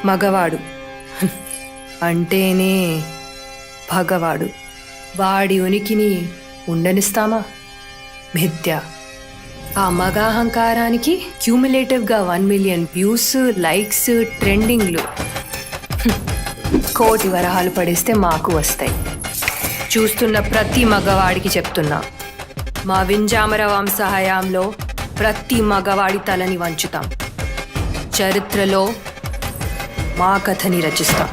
మగవాడు అంటేనే భగవాడు. వాడి ఉనికిని ఉండనిస్తామా? మిథ్య. ఆ మగ అహంకారానికి క్యూములేటివ్గా 1 మిలియన్ వ్యూస్, లైక్స్, ట్రెండింగ్లు, కోటి వరహాలు పడేస్తే మాకు వస్తాయి. చూస్తున్న ప్రతి మగవాడికి చెప్తున్నా, మా వింజామర వంశ హయాంలో ప్రతి మగవాడి తలని వంచుతాం. చరిత్రలో మా కథని రచిస్తాం.